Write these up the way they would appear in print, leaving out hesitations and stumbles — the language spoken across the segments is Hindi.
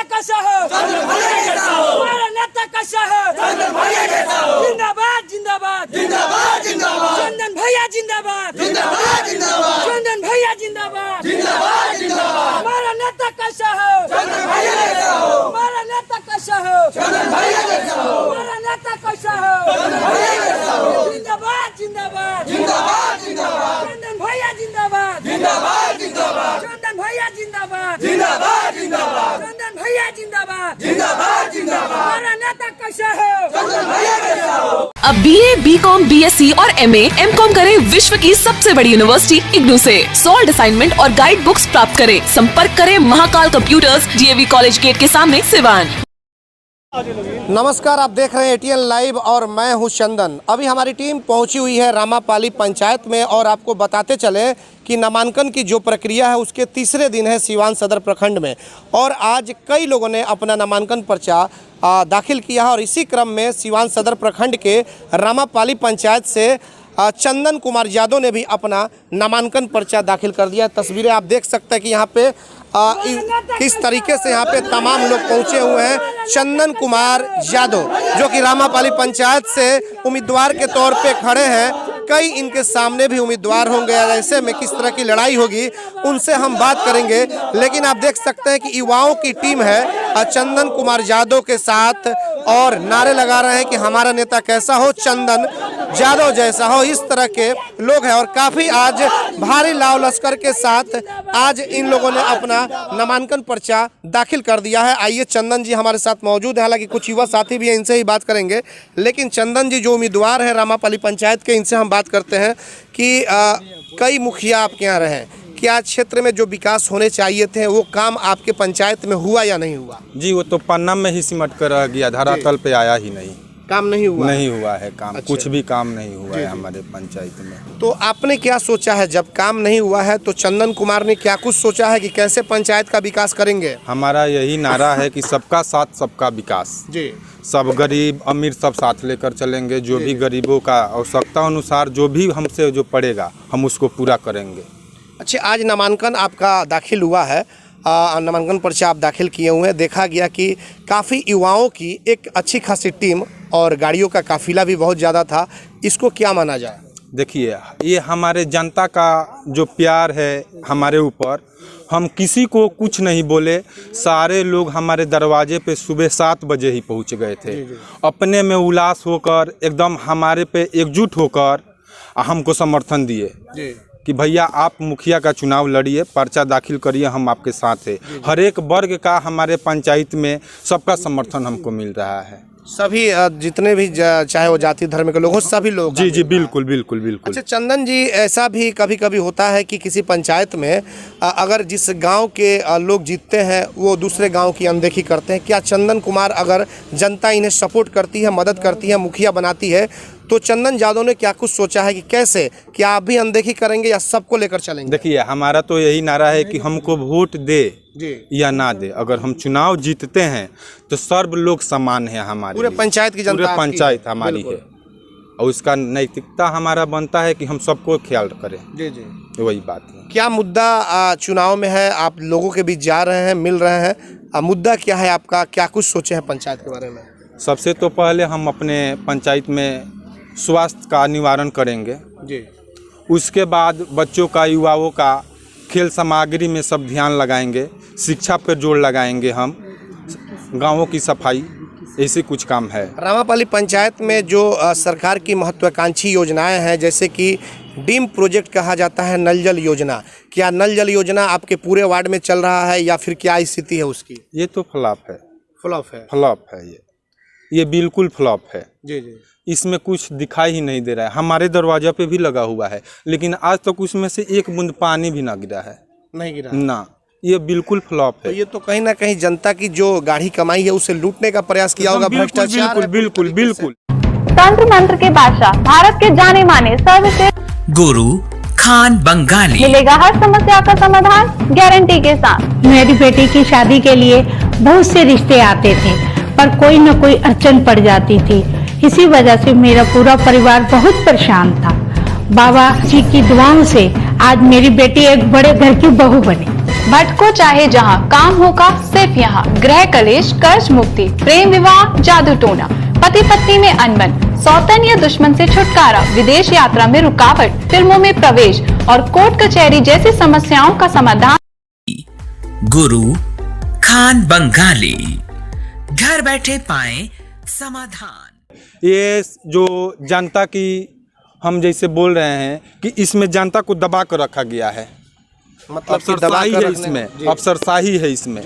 कैसा हो? हमारा नेता कैसा हो? जिंदाबाद जिंदाबाद जिंदाबाद जिंदाबाद चंदन भैया जिंदाबाद जिंदाबाद जिंदाबाद चंदन भैया जिंदाबाद जिंदाबाद जिंदाबाद हमारा नेता कैसा हो? हमारा नेता कैसा हो? हमारा नेता कैसा हो? जिंदाबाद जिंदाबाद जिंदाबाद जिंदाबाद चंदन भैया जिंदाबाद जिंदाबाद जिंदाबाद चंदन भैया जिंदाबाद जिंदाबाद जिंदाबाद चंदन भैया जिंदाबाद जिंदाबाद जिंदाबाद हमारा नेता कैसा हो? चंदन भैया कैसा हो? अब BA, BCom, BSc और MA, MCom करें विश्व की सबसे बड़ी यूनिवर्सिटी इग्नू से। सॉल्ड असाइनमेंट और गाइड बुक्स प्राप्त करें। संपर्क करें Mahakal computers, DAV college gate के सामने, सिवान। नमस्कार, आप देख रहे हैं ATN लाइव और मैं हूं चंदन। अभी हमारी टीम पहुंची हुई है रामापाली पंचायत में और आपको बताते चले कि नामांकन की जो प्रक्रिया है उसके तीसरे दिन है सिवान सदर प्रखंड में और आज कई लोगों ने अपना नामांकन पर्चा दाखिल किया है और इसी क्रम में सिवान सदर प्रखंड के रामापाली पंचायत से चंदन कुमार यादव ने भी अपना नामांकन पर्चा दाखिल कर दिया। तस्वीरें आप देख सकते हैं कि यहाँ पे किस तरीके से यहाँ पे तमाम लोग पहुँचे हुए हैं। चंदन कुमार यादव जो कि रामापाली पंचायत से उम्मीदवार के तौर पे खड़े हैं, कई इनके सामने भी उम्मीदवार होंगे। ऐसे में किस तरह की लड़ाई होगी उनसे हम बात करेंगे, लेकिन आप देख सकते हैं कि युवाओं की टीम है चंदन कुमार यादव के साथ और नारे लगा रहे हैं कि हमारा नेता कैसा हो, चंदन यादव जैसा हो। इस तरह के लोग हैं और काफ़ी आज भारी लाव लश्कर के साथ आज इन लोगों ने अपना नामांकन पर्चा दाखिल कर दिया है। आइए, चंदन जी हमारे साथ मौजूद हैं, हालांकि कुछ युवा साथी भी हैं, इनसे ही बात करेंगे। लेकिन चंदन जी जो उम्मीदवार हैं रामापाली पंचायत के, इनसे हम बात करते हैं कि कई मुखिया आपके यहाँ रहे, क्या क्षेत्र में जो विकास होने चाहिए थे वो काम आपके पंचायत में हुआ या नहीं हुआ? जी, वो तो पन्ना में ही सिमट कर रह गया, धरातल पे आया ही नहीं। काम नहीं हुआ? नहीं हुआ है काम। अच्छा। कुछ भी काम नहीं हुआ है हमारे पंचायत में। तो आपने क्या सोचा है जब काम नहीं हुआ है? तो चंदन कुमार ने क्या कुछ सोचा है कि कैसे पंचायत का विकास करेंगे? हमारा यही नारा है कि सबका साथ सबका विकास जी। सब गरीब अमीर सब साथ लेकर चलेंगे। जो भी गरीबों का आवश्यकता अनुसार जो भी हमसे जो पड़ेगा हम उसको पूरा करेंगे। अच्छा, आज नामांकन आपका दाखिल हुआ है, नामांकन पर्चा आप दाखिल किए हुए हैं। देखा गया कि काफ़ी युवाओं की एक अच्छी खासी टीम और गाड़ियों का काफिला भी बहुत ज़्यादा था, इसको क्या माना जाए? देखिए, ये हमारे जनता का जो प्यार है हमारे ऊपर, हम किसी को कुछ नहीं बोले। सारे लोग हमारे दरवाजे पे सुबह 7 बजे ही पहुंच गए थे। अपने में उल्लास होकर एकदम हमारे पे एकजुट होकर हमको समर्थन दिए कि भैया आप मुखिया का चुनाव लड़िए, पर्चा दाखिल करिए, हम आपके साथ हैं। हर एक वर्ग का हमारे पंचायत में सबका समर्थन हमको मिल रहा है। सभी जितने भी चाहे वो जाति धर्म के लोग हो, सभी लोग? जी जी, बिल्कुल बिल्कुल बिल्कुल। अच्छा चंदन जी, ऐसा भी कभी कभी होता है कि किसी पंचायत में अगर जिस गांव के लोग जीतते हैं वो दूसरे गांव की अनदेखी करते हैं, क्या चंदन कुमार अगर जनता इन्हें सपोर्ट करती है, मदद करती है, मुखिया बनाती है, तो चंदन यादव ने क्या कुछ सोचा है कि कैसे, क्या आप भी अनदेखी करेंगे या सबको लेकर चलेंगे? देखिए, हमारा तो यही नारा है कि हमको वोट दे या ना दे, अगर हम चुनाव जीतते हैं तो सर्व लोग समान है हमारे, पूरे पंचायत की जनता, पूरे पंचायत हमारी है और उसका नैतिकता हमारा बनता है कि हम सबको ख्याल करें। जी जी, वही बात है। क्या मुद्दा चुनाव में है? आप लोगों के बीच जा रहे हैं, मिल रहे हैं, मुद्दा क्या है आपका? क्या कुछ सोचे हैं पंचायत के बारे में? सबसे तो पहले हम अपने पंचायत में स्वास्थ्य का निवारण करेंगे जी। उसके बाद बच्चों का, युवाओं का खेल सामग्री में सब ध्यान लगाएंगे, शिक्षा पर जोर लगाएंगे, हम गांवों की सफाई, ऐसे कुछ काम है। रामापाली पंचायत में जो सरकार की महत्वाकांक्षी योजनाएं हैं, जैसे कि डीम प्रोजेक्ट कहा जाता है, नल जल योजना, क्या नल जल योजना आपके पूरे वार्ड में चल रहा है या फिर क्या स्थिति है उसकी? ये तो फ्लॉप है। फ्लॉप है? फ्लॉप है ये बिल्कुल फ्लॉप है। जी जी, इसमें कुछ दिखाई ही नहीं दे रहा है। हमारे दरवाजा पे भी लगा हुआ है लेकिन आज तक उसमें से एक बूंद पानी भी ना गिरा है। नहीं गिरा ना, ये बिल्कुल फ्लॉप है। तो ये तो कहीं ना कहीं जनता की जो गाढ़ी कमाई है उसे लूटने का प्रयास किया होगा, भ्रष्टाचार। बिल्कुल बिल्कुल बिल्कुल। तंत्र मंत्र के बादशाह, भारत के जाने माने सर्वश्रेष्ठ गुरु खान बंगाली, मिलेगा हर समस्या का समाधान गारंटी के साथ। मेरी बेटी की शादी के लिए बहुत से रिश्ते आते थे पर कोई न कोई अड़चन पड़ जाती थी। इसी वजह से मेरा पूरा परिवार बहुत परेशान था। बाबा जी की दुआओं से आज मेरी बेटी एक बड़े घर की बहू बनी। भटको चाहे जहां, काम होगा सिर्फ यहाँ। गृह कलेश, कर्ज मुक्ति, प्रेम विवाह, जादू टोना, पति पत्नी में अनबन, सौतन या दुश्मन से छुटकारा, विदेश यात्रा में रुकावट, फिल्मों में प्रवेश और कोर्ट कचहरी जैसी समस्याओं का समाधान। गुरु खान बंगाली, घर बैठे पाए समाधान। ये जो जनता की हम जैसे बोल रहे हैं कि इसमें जनता को दबा कर रखा गया है, मतलब कि अफसरशाही दबा कर है रखने इसमें, में। जी। अफसरशाही है इसमें।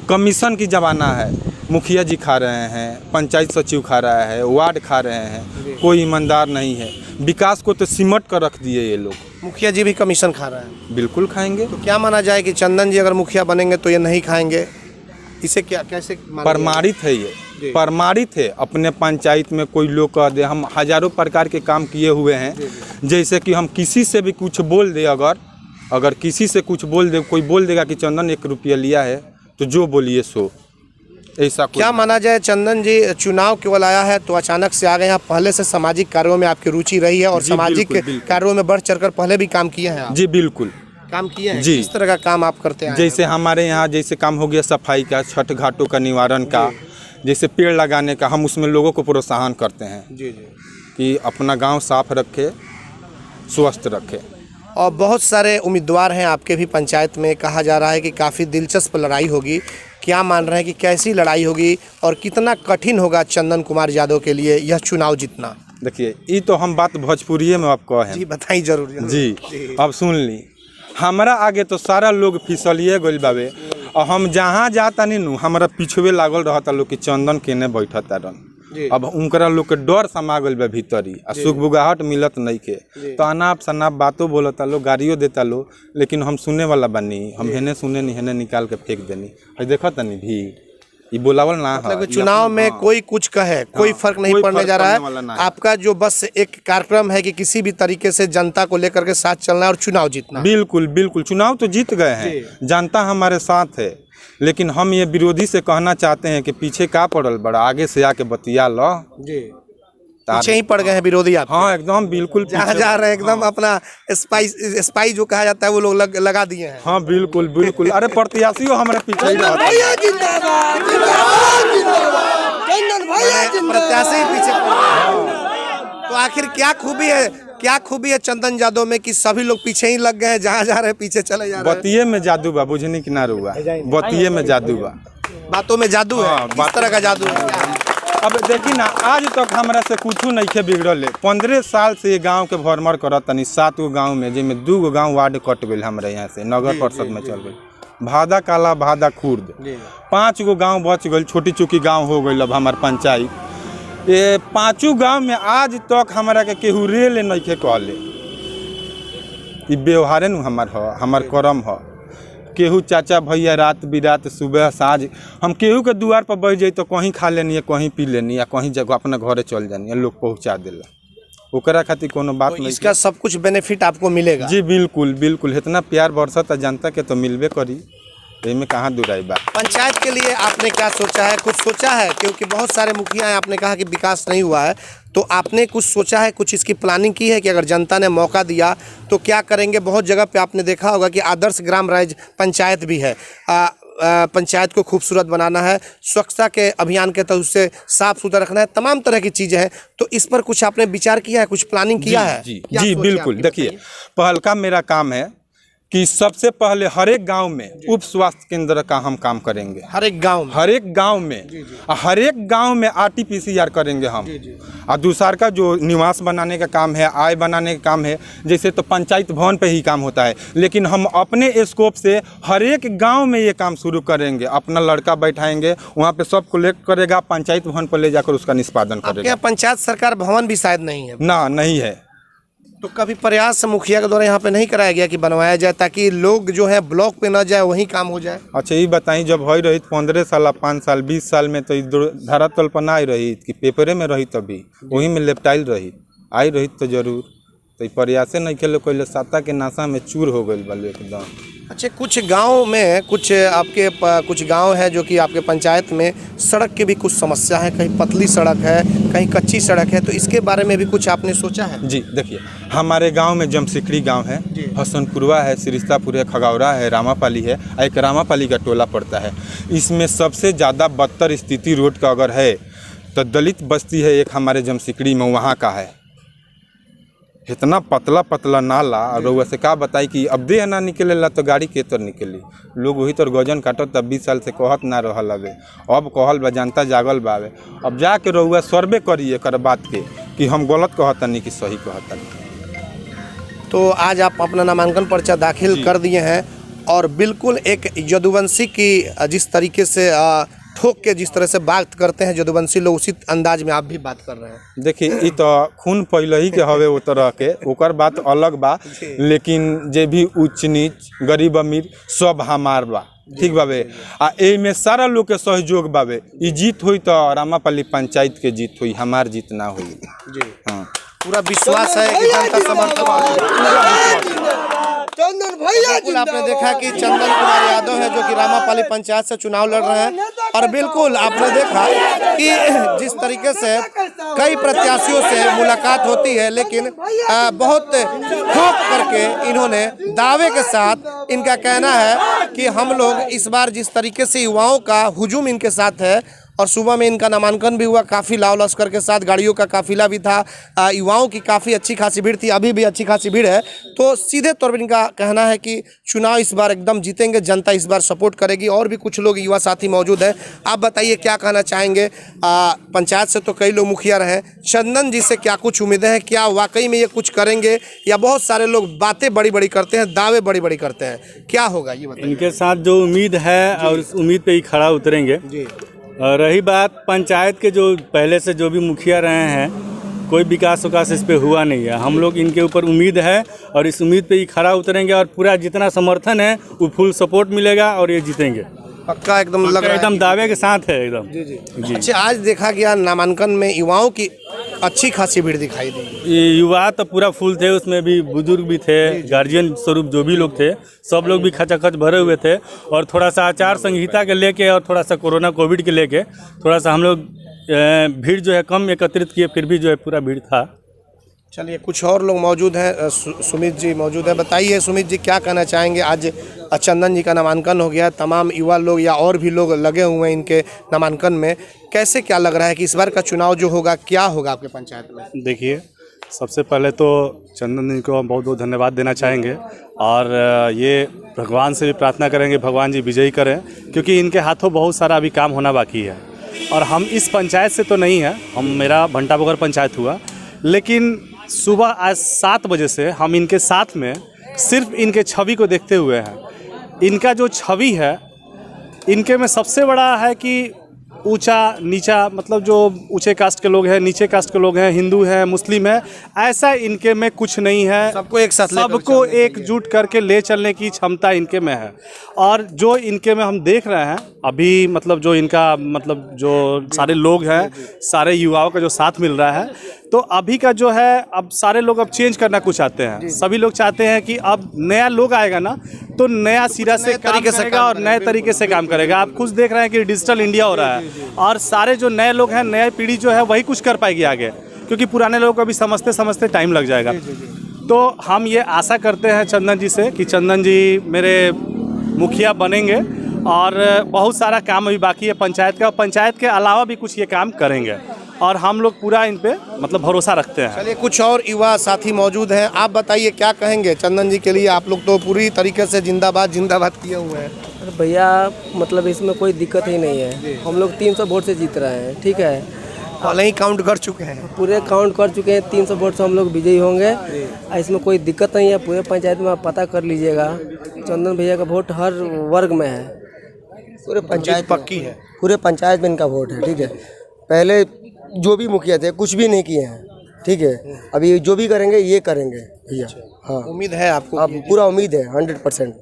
कमीशन की जमाना है, मुखिया जी खा रहे हैं, पंचायत सचिव खा रहा है, वार्ड खा रहे हैं, कोई ईमानदार नहीं है। विकास को तो सिमट कर रख दिए ये लोग। मुखिया जी भी कमीशन खा रहे हैं, बिल्कुल खाएंगे। तो क्या माना जाए कि चंदन जी अगर मुखिया बनेंगे तो ये नहीं खाएंगे? इसे क्या कैसे माना जाए? प्रमाणित है ये, प्रमाणित है। अपने पंचायत में कोई लोग कह दे, हम हजारों प्रकार के काम किए हुए हैं। जैसे कि हम किसी से भी कुछ बोल दे, अगर किसी से कुछ बोल दे, कोई बोल देगा कि चंदन 1 रुपया लिया है, तो जो बोलिए सो। ऐसा क्या माना जाए चंदन जी चुनाव केवल आया है तो अचानक से आ गए हैं? पहले से सामाजिक कार्यों में आपकी रुचि रही है और जी, सामाजिक बिल्कुल। कार्यों में बढ़ चढ़कर पहले भी काम किए हैं आप? जी बिल्कुल काम किए हैं? जी। किस तरह का काम आप करते हैं? जैसे हमारे यहाँ जैसे काम हो गया सफाई का, छठ घाटों का निवारण का, जैसे पेड़ लगाने का, हम उसमें लोगों को प्रोत्साहन करते हैं जी जी। कि अपना गांव साफ रखे, स्वस्थ रखे। और बहुत सारे उम्मीदवार हैं आपके भी पंचायत में, कहा जा रहा है कि काफ़ी दिलचस्प लड़ाई होगी। क्या मान रहे हैं कि कैसी लड़ाई होगी और कितना कठिन होगा चंदन कुमार यादव के लिए यह चुनाव जीतना? देखिए, ये तो हम बात भोजपुरिये में आपको जी है बताइए जरूर। जी। अब सुन ली, हमारा आगे तो सारा लोग फिसलिए गइल बावे, और हम जहाँ जाता नहीं नू हमारा पिछुए लागल रहता लोग कि चंदन केने बैठता रन। अब उनकरा लोग के डर समा गइल बा भीतरी, आ सुखबुगाहट मिलत नहीं के, तो अनाप शनाप बातों बोलता लो, गाड़ियों देता लो, लेकिन हम सुने वाला बनी, हम हेने सुने नहीं, हेने निकाल के फेंक देनी। देखो तनी भी ये बोलावल ना मतलब चुनाव में कोई कुछ कहे कोई फर्क नहीं पड़ने जा रहा है। आपका जो बस एक कार्यक्रम है कि किसी भी तरीके से जनता को लेकर के साथ चलना है और चुनाव जीतना। बिल्कुल बिल्कुल, चुनाव तो जीत गए हैं, जनता हमारे साथ है, लेकिन हम ये विरोधी से कहना चाहते हैं कि पीछे का पड़ल बड़ा, आगे से आके बतिया लो जी। पीछे ही पड़ गए हैं विरोधी आप? हाँ एकदम बिल्कुल, जहाँ जा रहे हैं एकदम अपना स्पाई जो कहा जाता है वो लोग लगा दिए हैं। हाँ बिल्कुल बिल्कुल। अरे प्रत्याशियों हमारे पीछे ही रहते हैं। प्रत्याशी पीछे पड़ गए। तो आखिर क्या खूबी है चंदन यादव में कि सभी लोग पीछे ही लग गए हैं, जहाँ जा रहे हैं पीछे चले जा रहे हैं? बतिये में जादू बा, बुझनी कि ना रुआ, बतिये में जादू बा, बातों में जादू है। हाँ, किस तरह का जादू है? अब देखी ना, आज तक हमरा से कुछ नहीं खे बिगड़ल है। 15 साल से ये गांव के भरमर करत तनी, 7 गो गाँव में, जिनमें 2 गो गाँव वार्ड कट गए हमारे यहाँ से, नगर परिषद में चल गई। भादा काला, भादा खुर्द, 5 गो गाँव बच गए, छोटी चुकी गाँव हो गई अब हमार पंचायत। ये 5 गाँव में आज तक हमारा के केहू रेल नहीं खे कहले। ये व्यवहारे न हमार करम है। केहू चाचा भैया रात बिरात सुबह साँझ हम केहू के दुआर पर बैठ जाई तो कहीं खा लेनी है, कहीं पी लेनी, या कहीं जगह अपना घरे चल जानी है, लोग पहुँचा दिला। ओकरा खातिर कोनो बात तो नहीं। इसका सब कुछ बेनिफिट आपको मिलेगा? जी बिल्कुल बिल्कुल, इतना प्यार बरसत जनता के तो मिलबे करी, में कहाँ दुराई बा। पंचायत के लिए आपने क्या सोचा है? कुछ सोचा है? क्योंकि बहुत सारे मुखिया हैं, आपने कहा कि विकास नहीं हुआ है, तो आपने कुछ सोचा है, कुछ इसकी प्लानिंग की है कि अगर जनता ने मौका दिया तो क्या करेंगे? बहुत जगह पे आपने देखा होगा कि आदर्श ग्राम राज्य पंचायत भी है। पंचायत को खूबसूरत बनाना है, स्वच्छता के अभियान के तहत उससे साफ सुथरा रखना है, तमाम तरह की चीज़ें हैं। तो इस पर कुछ आपने विचार किया है, कुछ प्लानिंग किया है? जी बिल्कुल। देखिए, पहल का मेरा काम है कि सबसे पहले हर एक गांव में उप स्वास्थ्य केंद्र का हम काम करेंगे। हर एक गांव में? हर एक गांव में, हर एक गांव में RT-PCR करेंगे हम। और दूसरा का जो निवास बनाने का काम है, आय बनाने का काम है, जैसे तो पंचायत भवन पे ही काम होता है, लेकिन हम अपने स्कोप से हर एक गांव में ये काम शुरू करेंगे। अपना लड़का बैठाएंगे, वहाँ पे सब कलेक्ट करेगा, पंचायत भवन पर ले जाकर उसका निष्पादन करेगा। आपके पंचायत सरकार भवन भी शायद नहीं है? ना, नहीं है। तो कभी प्रयास मुखिया के द्वारा यहाँ पे नहीं कराया गया कि बनवाया जाए, ताकि लोग जो है ब्लॉक पे ना जाए, वहीं काम हो जाए? अच्छा ये बताई, जब हो रही 15 साल, 5 साल, 20 साल में तो धरातल पर ना आई रही कि पेपरे में रही, तभी वहीं में लेपटाइल रही, आई रही तो जरूर। तो ई प्रयासे नहीं खेलो कोई सत्ता के नाशा में चूर हो गई बल एकदम। अच्छा, कुछ गांव में कुछ कुछ गांव है जो कि आपके पंचायत में सड़क की भी कुछ समस्या है, कहीं पतली सड़क है, कहीं कच्ची सड़क है, तो इसके बारे में भी कुछ आपने सोचा है? जी देखिए, हमारे गांव में जमसिकड़ी गांव है, हसनपुरवा है, सिरिस्तापुर है, खगौरा है, रामापाली है, एक रामापाली का टोला पड़ता है। इसमें सबसे ज़्यादा बदतर स्थिति रोड का अगर है तो दलित बस्ती है एक हमारे जमसिकड़ी में, वहाँ का है। इतना पतला पतला नाला और वैसे का बताई कि अब दे ना निकलेला तो गाड़ी के तर निकली, लोग वही तर गजन काटत तब 20 साल से कहत ना रहल हवे, अब कहल बा, जनता जागल बावे, अब जाके रहुआ सर्वे करिए कर बात के कि हम गलत कहतनी कि सही कहतनी। तो आज आप अपना नामांकन पर्चा दाखिल कर दिए हैं और बिल्कुल एक यदुवंशी की जिस तरीके से ठोक के जिस तरह से बात करते हैं यदुवंशी लोग, उसी अंदाज में आप भी बात कर रहे हैं। देखिए, ये तो खून पहले ही के हवे वो तरह के, ओकर बात अलग बा, लेकिन जे भी उच्च नीच गरीब अमीर सब हमार बा, ठीक बाबे। आ ए में सारा लोग के सहयोग बाबे। ई जीत हुई तो रामापाली पंचायत के जीत हुई, हमार जीत ना हुई जी। हाँ, पूरा विश्वास है कि जनता समर्थन। चंदन भैया बिल्कुल आपने देखा कि चंदन कुमार यादव है जो कि रामापाली पंचायत से चुनाव लड़ रहे हैं, और बिल्कुल आपने देखा कि जिस तरीके से कई प्रत्याशियों से मुलाकात होती है, लेकिन बहुत ठोक करके इन्होंने दावे के साथ इनका कहना है कि हम लोग इस बार जिस तरीके से युवाओं का हुजूम इनके साथ है, और सुबह में इनका नामांकन भी हुआ, काफ़ी लाव लश्कर के साथ गाड़ियों का काफिला भी था, युवाओं की काफ़ी अच्छी खासी भीड़ थी, अभी भी अच्छी खासी भीड़ है। तो सीधे तौर पर इनका कहना है कि चुनाव इस बार एकदम जीतेंगे, जनता इस बार सपोर्ट करेगी। और भी कुछ लोग युवा साथी मौजूद हैं, आप बताइए क्या कहना चाहेंगे? पंचायत से तो कई लोग मुखिया रहे, चंदन जी से क्या कुछ उम्मीदें हैं? क्या वाकई में ये कुछ करेंगे, या बहुत सारे लोग बातें बड़ी बड़ी करते हैं, दावे बड़ी बड़ी करते हैं, क्या होगा ये बताइए? इनके साथ जो उम्मीद है और उस उम्मीद पे ही खड़ा उतरेंगे जी। और रही बात पंचायत के, जो पहले से जो भी मुखिया रहे हैं, कोई विकास विकास इस पे हुआ नहीं है। हम लोग इनके ऊपर उम्मीद है और इस उम्मीद पे ही खड़ा उतरेंगे, और पूरा जितना समर्थन है वो फुल सपोर्ट मिलेगा और ये जीतेंगे पक्का, एकदम लग रहा है, एकदम दावे के साथ है एकदम जी। अच्छा, आज देखा गया नामांकन में युवाओं की अच्छी खासी भीड़ दिखाई दी। ये युवा तो पूरा फुल थे, उसमें भी बुजुर्ग भी थे, गार्जियन स्वरूप जो भी लोग थे, सब लोग भी खचाखच भरे हुए थे। और थोड़ा सा आचार संहिता के लेके और थोड़ा सा कोरोना कोविड के लेके थोड़ा सा हम लोग भीड़ जो है कम एकत्रित किए, फिर भी जो है पूरा भीड़ था। चलिए, कुछ और लोग मौजूद हैं, सुमित जी मौजूद हैं। बताइए सुमित जी, क्या कहना चाहेंगे? आज चंदन जी का नामांकन हो गया, तमाम युवा लोग या और भी लोग लगे हुए हैं इनके नामांकन में, कैसे क्या लग रहा है कि इस बार का चुनाव जो होगा क्या होगा आपके पंचायत में? देखिए, सबसे पहले तो चंदन जी को हम बहुत बहुत धन्यवाद देना चाहेंगे, और ये भगवान से भी प्रार्थना करेंगे भगवान जी विजयी करें, क्योंकि इनके हाथों बहुत सारा अभी काम होना बाकी है। और हम इस पंचायत से तो नहीं है, मेरा भंटा बगर पंचायत हुआ, लेकिन सुबह आज 7 बजे से हम इनके साथ में सिर्फ इनके छवि को देखते हुए हैं। इनका जो छवि है, इनके में सबसे बड़ा है कि ऊंचा नीचा, मतलब जो ऊंचे कास्ट के लोग हैं, नीचे कास्ट के लोग हैं, हिंदू हैं, मुस्लिम है, ऐसा इनके में कुछ नहीं है। सबको एक साथ, सबको एकजुट करके ले चलने की क्षमता इनके में है। और जो इनके में हम देख रहे हैं अभी, मतलब जो इनका, मतलब जो सारे लोग हैं, सारे युवाओं का जो साथ मिल रहा है, तो अभी का जो है, अब सारे लोग अब चेंज करना कुछ चाहते हैं। सभी लोग चाहते हैं कि अब नया लोग आएगा ना, तो नया सिरा से काम करेगा और नए तरीके से काम करेगा। आप खुद देख रहे हैं कि डिजिटल इंडिया हो रहा है, और सारे जो नए लोग हैं, नई पीढ़ी जो है वही कुछ कर पाएगी आगे, क्योंकि पुराने लोगों को अभी समझते समझते टाइम लग जाएगा। तो हम ये आशा करते हैं चंदन जी से कि चंदन जी मेरे मुखिया बनेंगे, और बहुत सारा काम अभी बाकी है पंचायत का, और पंचायत के अलावा भी कुछ ये काम करेंगे, और हम लोग पूरा इन पे मतलब भरोसा रखते हैं। चलिए, कुछ और युवा साथी मौजूद हैं, आप बताइए क्या कहेंगे चंदन जी के लिए? आप लोग तो पूरी तरीके से जिंदाबाद जिंदाबाद किए हुए हैं। अरे भैया, मतलब इसमें कोई दिक्कत ही नहीं है, हम लोग 300 वोट से जीत रहे हैं, ठीक है, पहले ही काउंट कर चुके हैं, पूरे काउंट कर चुके हैं, 300 वोट से हम लोग विजयी होंगे। इसमें कोई दिक्कत नहीं है, पूरे पंचायत में आप पता कर लीजिएगा, चंदन भैया का वोट हर वर्ग में है, पूरे पंचायत पक्की है, पूरे पंचायत में इनका वोट है, ठीक है। पहले जो भी मुखिया थे कुछ भी नहीं किए हैं, ठीक है, अभी जो भी करेंगे ये करेंगे भैया। हाँ, उम्मीद है आपको? अब पूरा उम्मीद है 100%।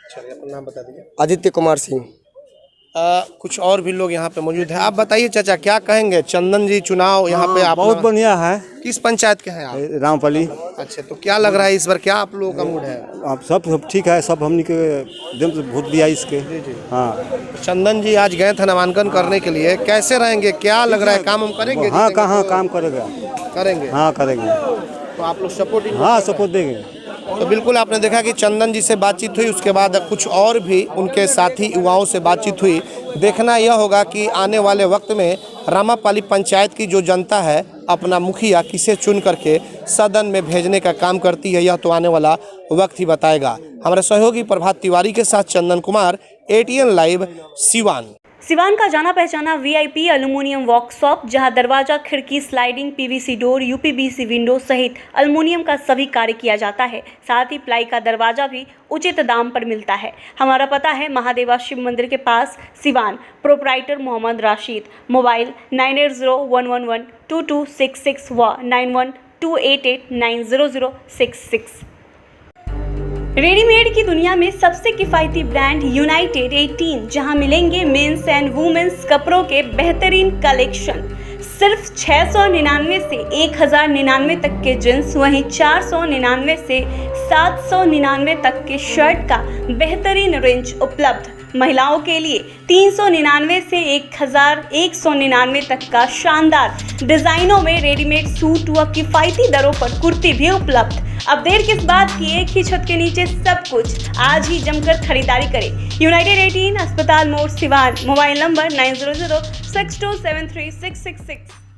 चलिए, अपना नाम बता दीजिए। आदित्य कुमार सिंह। कुछ और भी लोग यहाँ पे मौजूद हैं, आप बताइए चाचा क्या कहेंगे? चंदन जी चुनाव यहाँ पे आप बहुत बढ़िया है, किस पंचायत के हैं आप? रामपली। अच्छा, तो क्या लग रहा है इस बार, क्या आप लोगों का मूड है? आप सब ठीक है, सब हमने के एकदम से वोट दिया इसके। हाँ, चंदन जी आज गए थे नामांकन करने के लिए, कैसे रहेंगे, क्या लग रहा है, काम हम करेंगे? हाँ कहाँ काम करेगा, करेंगे। हाँ करेंगे। तो आप लोग सपोर्ट? हाँ सपोर्ट देंगे। तो बिल्कुल आपने देखा कि चंदन जी से बातचीत हुई, उसके बाद कुछ और भी उनके साथी युवाओं से बातचीत हुई। देखना यह होगा कि आने वाले वक्त में रामापाली पंचायत की जो जनता है अपना मुखिया किसे चुन करके सदन में भेजने का काम करती है, यह तो आने वाला वक्त ही बताएगा। हमारे सहयोगी प्रभात तिवारी के साथ चंदन कुमार, ATN लाइव, सिवान। सिवान का जाना पहचाना VIP एल्युमिनियम वर्कशॉप, जहां दरवाजा, खिड़की, sliding, PVC door, UPVC window सहित एल्युमिनियम का सभी कार्य किया जाता है। साथ ही प्लाई का दरवाजा भी उचित दाम पर मिलता है। हमारा पता है महादेवा शिव मंदिर के पास, सिवान। प्रोप्राइटर मोहम्मद राशिद। मोबाइल 9801112266 व 9128890066। रेडीमेड की दुनिया में सबसे किफ़ायती ब्रांड यूनाइटेड 18, जहां मिलेंगे मेंस एंड वुमेन्स कपड़ों के बेहतरीन कलेक्शन। सिर्फ 699 से 1099 तक के जींस, वहीं 499 से 799 तक के शर्ट का बेहतरीन रेंज उपलब्ध। महिलाओं के लिए 399 से 1199 तक का शानदार डिजाइनों में रेडीमेड सूट व किफ़ायती दरों पर कुर्ती भी उपलब्ध। अब देर किस बात की, एक ही छत के नीचे सब कुछ। आज ही जमकर खरीदारी करें। यूनाइटेड 18, अस्पताल मोड़, सिवान। Mobile number 9006273666।